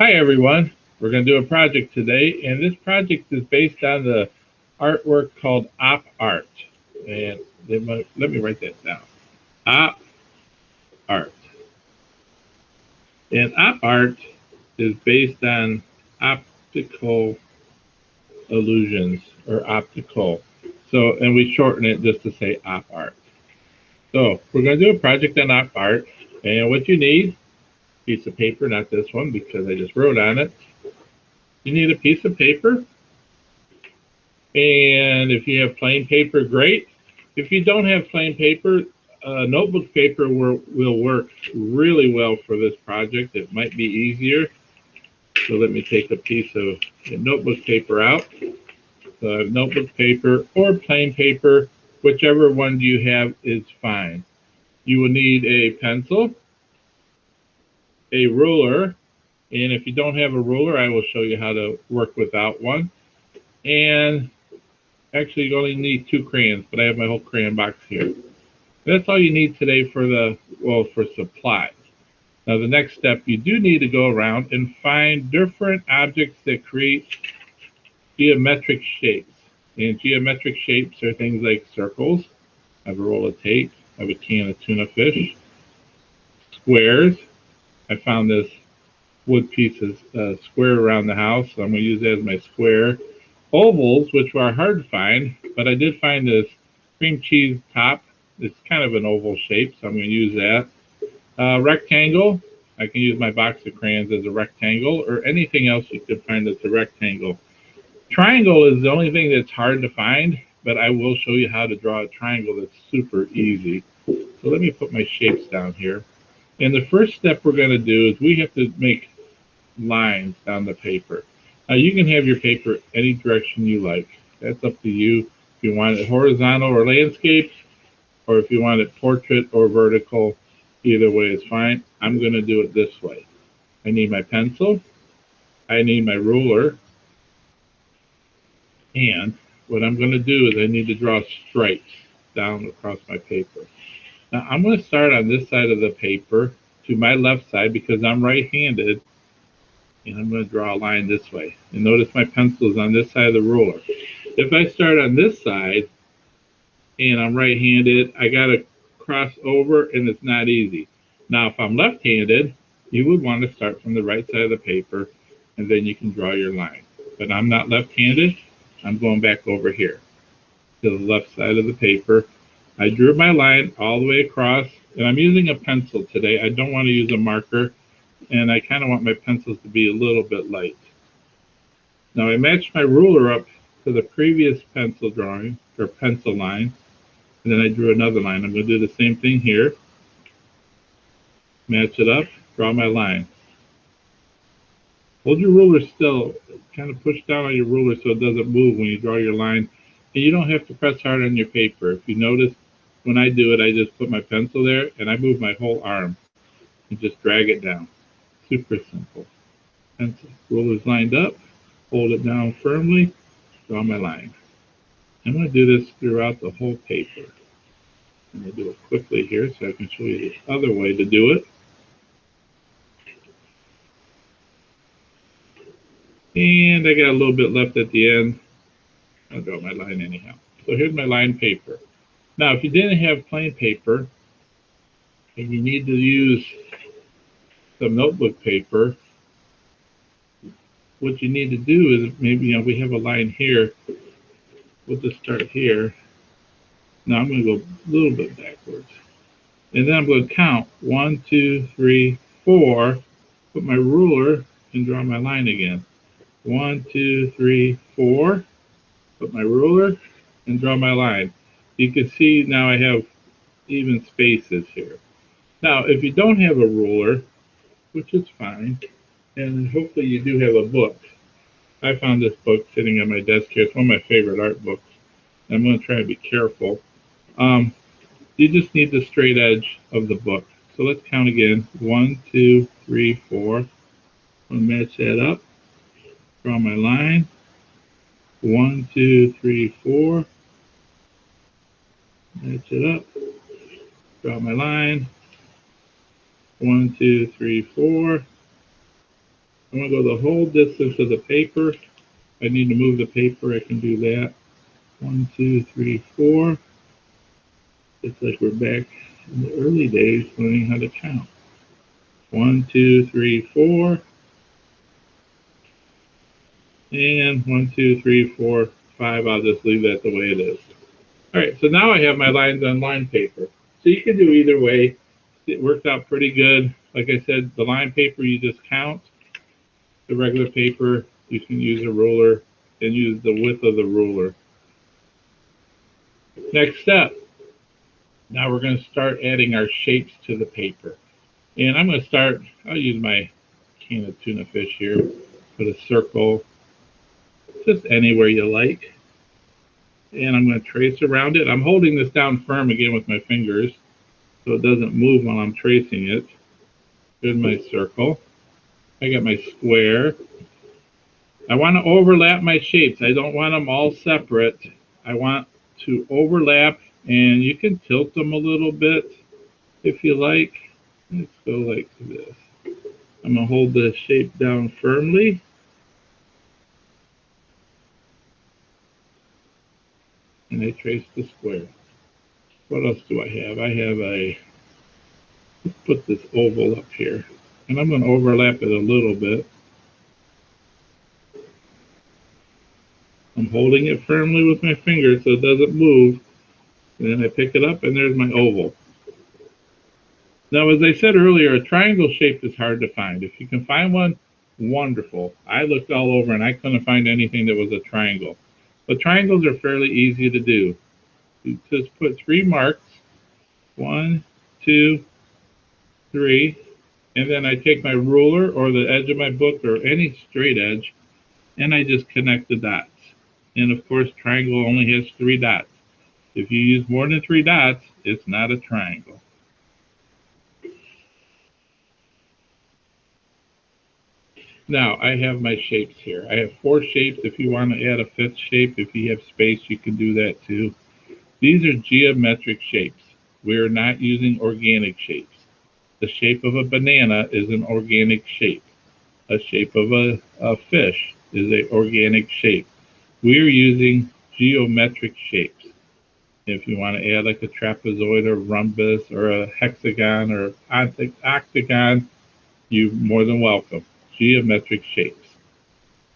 Hi everyone, we're going to do a project today, and this project is based on the artwork called Op Art. And let me write that down. Op Art. And Op Art is based on optical illusions or optical. So, and we shorten it just to say Op Art. So, we're going to do a project on Op Art, and what you need, piece of paper, not this one because I just wrote on it. You need a piece of paper. And if you have plain paper, great. If you don't have plain paper, notebook paper will work really well for this project. It might be easier. So let me take a piece of notebook paper out. So I have notebook paper or plain paper, whichever one you have is fine. You will need a pencil, a ruler, and if you don't have a ruler, I will show you how to work without one. And actually, you only need 2 crayons, but I have my whole crayon box here. That's all you need today for supplies. Now, the next step, you do need to go around and find different objects that create geometric shapes. And geometric shapes are things like circles. I have a roll of tape. I have a can of tuna fish. Squares. I found this wood piece square around the house, so I'm going to use that as my square. Ovals, which are hard to find, but I did find this cream cheese top. It's kind of an oval shape, so I'm going to use that. Rectangle, I can use my box of crayons as a rectangle, or anything else you could find that's a rectangle. Triangle is the only thing that's hard to find, but I will show you how to draw a triangle that's super easy. So let me put my shapes down here. And the first step we're going to do is we have to make lines down the paper. Now you can have your paper any direction you like. That's up to you. If you want it horizontal or landscape, or if you want it portrait or vertical, either way is fine. I'm going to do it this way. I need my pencil. I need my ruler. And what I'm going to do is I need to draw stripes down across my paper. Now I'm going to start on this side of the paper to my left side because I'm right-handed. And I'm going to draw a line this way. And notice my pencil is on this side of the ruler. If I start on this side and I'm right-handed, I got to cross over and it's not easy. Now, if I'm left-handed, you would want to start from the right side of the paper and then you can draw your line. But I'm not left-handed. I'm going back over here to the left side of the paper. I drew my line all the way across, and I'm using a pencil today. I don't want to use a marker, and I kind of want my pencils to be a little bit light. Now I matched my ruler up to the previous pencil drawing, or pencil line, and then I drew another line. I'm going to do the same thing here. Match it up, draw my line. Hold your ruler still, kind of push down on your ruler so it doesn't move when you draw your line. And you don't have to press hard on your paper. If you notice, when I do it, I just put my pencil there and I move my whole arm and just drag it down. Super simple. Pencil, ruler's lined up, hold it down firmly, draw my line. I'm going to do this throughout the whole paper. I'm going to do it quickly here so I can show you the other way to do it. And I got a little bit left at the end. I'll draw my line anyhow. So here's my line paper. Now, if you didn't have plain paper, and you need to use some notebook paper, what you need to do is maybe, we have a line here. We'll just start here. Now I'm going to go a little bit backwards. And then I'm going to count 1, 2, 3, 4, put my ruler and draw my line again. 1, 2, 3, 4, put my ruler and draw my line. You can see now I have even spaces here. Now, if you don't have a ruler, which is fine, and hopefully you do have a book. I found this book sitting on my desk here. It's one of my favorite art books. I'm going to try to be careful. You just need the straight edge of the book. So let's count again. 1, 2, 3, 4. I'm going to match that up. Draw my line. 1, 2, 3, 4. Match it up. Draw my line. 1, 2, 3, 4. I'm going to go the whole distance of the paper. If I need to move the paper, I can do that. 1, 2, 3, 4. It's like we're back in the early days learning how to count. 1, 2, 3, 4. And 1, 2, 3, 4, 5. I'll just leave that the way it is. All right, so now I have my lines on line paper. So you can do either way. It worked out pretty good. Like I said, the line paper you just count. The regular paper, you can use a ruler and use the width of the ruler. Next step, now we're going to start adding our shapes to the paper. And I'm going to start, I'll use my can of tuna fish here, put a circle, just anywhere you like. And I'm going to trace around it. I'm holding this down firm again with my fingers so it doesn't move while I'm tracing it. Here's my circle. I got my square. I want to overlap my shapes. I don't want them all separate. I want to overlap, and you can tilt them a little bit if you like. Let's go like this. I'm going to hold the shape down firmly. And I trace the square. What else do I have? I have let's put this oval up here. And I'm going to overlap it a little bit. I'm holding it firmly with my fingers so it doesn't move. And then I pick it up and there's my oval. Now, as I said earlier, a triangle shape is hard to find. If you can find one, wonderful. I looked all over and I couldn't find anything that was a triangle. But triangles are fairly easy to do. You just put 3 marks, 1, 2, 3, and then I take my ruler or the edge of my book or any straight edge, and I just connect the dots. And of course, triangle only has 3 dots. If you use more than 3 dots, it's not a triangle. Now, I have my shapes here. I have 4 shapes. If you want to add a 5th shape, if you have space, you can do that too. These are geometric shapes. We are not using organic shapes. The shape of a banana is an organic shape. A shape of a fish is an organic shape. We are using geometric shapes. If you want to add like a trapezoid or rhombus or a hexagon or octagon, you're more than welcome. Geometric shapes.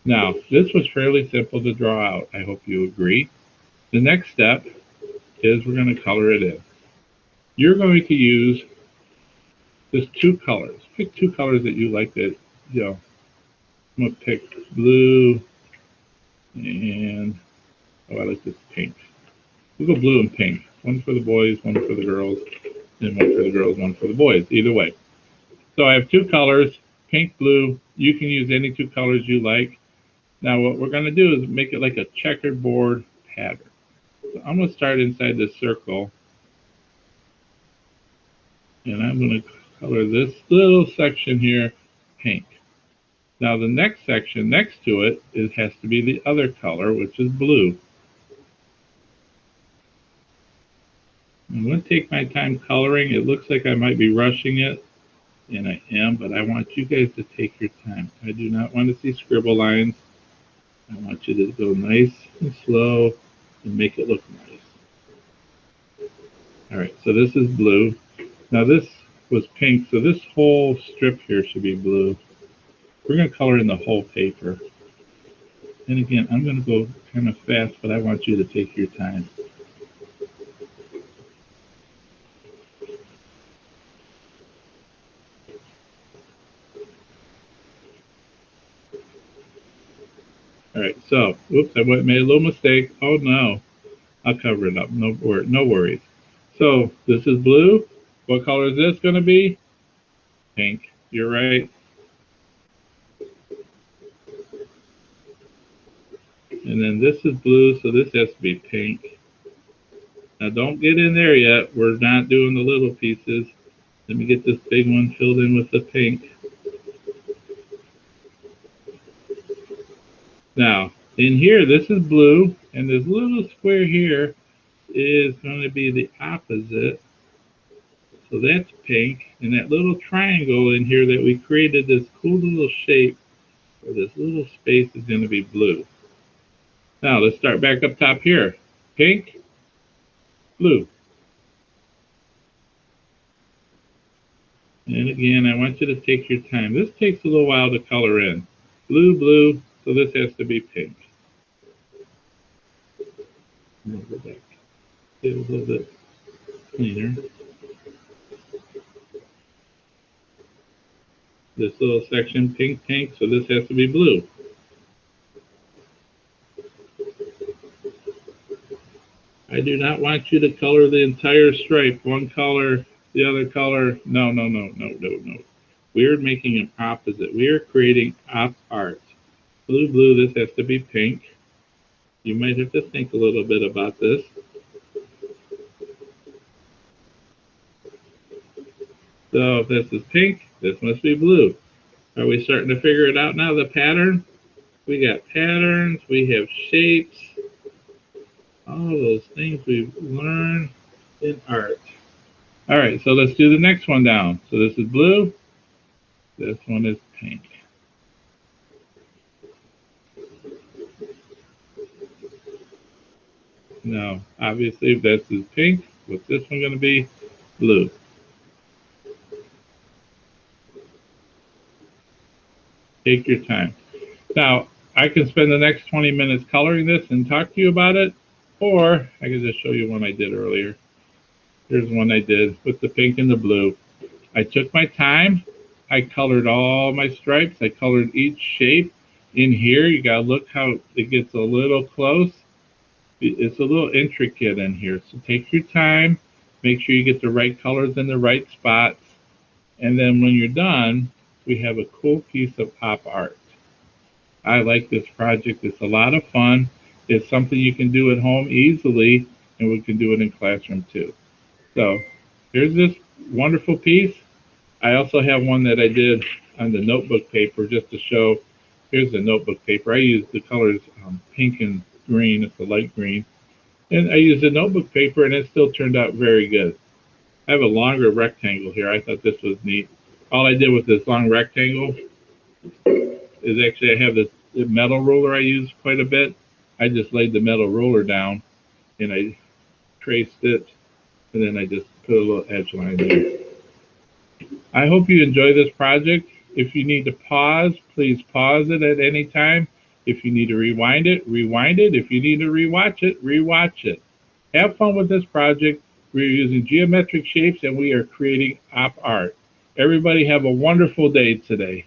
Now, this was fairly simple to draw out. I hope you agree. The next step is we're going to color it in. You're going to use just 2 colors. Pick 2 colors that you like that, I'm going to pick blue and, I like this pink. We'll go blue and pink. One for the boys, one for the girls, and one for the girls, one for the boys. Either way. So I have 2 colors, pink, blue. You can use any 2 colors you like. Now what we're going to do is make it like a checkerboard pattern. So I'm going to start inside this circle. And I'm going to color this little section here pink. Now the next section next to it, has to be the other color, which is blue. I'm going to take my time coloring. It looks like I might be rushing it, and I am, but I want you guys to take your time. I do not want to see scribble lines. I want you to go nice and slow and make it look nice. All right, so this is blue. Now this was pink, so this whole strip here should be blue. We're going to color in the whole paper. And again, I'm going to go kind of fast, but I want you to take your time. All right, so, whoops, I made a little mistake. Oh no, I'll cover it up. No worries. So this is blue. What color is this going to be? Pink. You're right. And then this is blue, so this has to be pink. Now don't get in there yet. We're not doing the little pieces. Let me get this big one filled in with the pink. Now, in here, this is blue, and this little square here is going to be the opposite. So that's pink, and that little triangle in here that we created, this cool little shape, So this little space is going to be blue. Now let's start back up top here. Pink, blue. And again, I want you to take your time. This takes a little while to color in. Blue, blue, so this has to be pink. Go back. Get a little bit cleaner. This little section, pink, pink, so this has to be blue. I do not want you to color the entire stripe. One color, the other color. No, no, no, no, no, no. We're making an opposite. We are creating op art. Blue, blue, this has to be pink. You might have to think a little bit about this. So if this is pink, this must be blue. Are we starting to figure it out now, the pattern? We got patterns, we have shapes, all those things we've learned in art. All right, so let's do the next one down. So this is blue, this one is pink. Now, obviously, if this is pink, what's this one going to be? Blue. Take your time. Now, I can spend the next 20 minutes coloring this and talk to you about it, or I can just show you one I did earlier. Here's one I did with the pink and the blue. I took my time. I colored all my stripes. I colored each shape. In here, you got to look how it gets a little close. It's a little intricate in here, so take your time. Make sure you get the right colors in the right spots. And then when you're done, we have a cool piece of pop art. I like this project. It's a lot of fun. It's something you can do at home easily, and we can do it in classroom too. So here's this wonderful piece. I also have one that I did on the notebook paper just to show. Here's the notebook paper. I used the colors pink and green. It's a light green. And I used the notebook paper, and it still turned out very good. I have a longer rectangle here. I thought this was neat. All I did with this long rectangle is actually I have this metal ruler I use quite a bit. I just laid the metal ruler down, and I traced it, and then I just put a little edge line there. I hope you enjoy this project. If you need to pause, please pause it at any time. If you need to rewind it, rewind it. If you need to rewatch it, rewatch it. Have fun with this project. We're using geometric shapes, and we are creating op art. Everybody have a wonderful day today.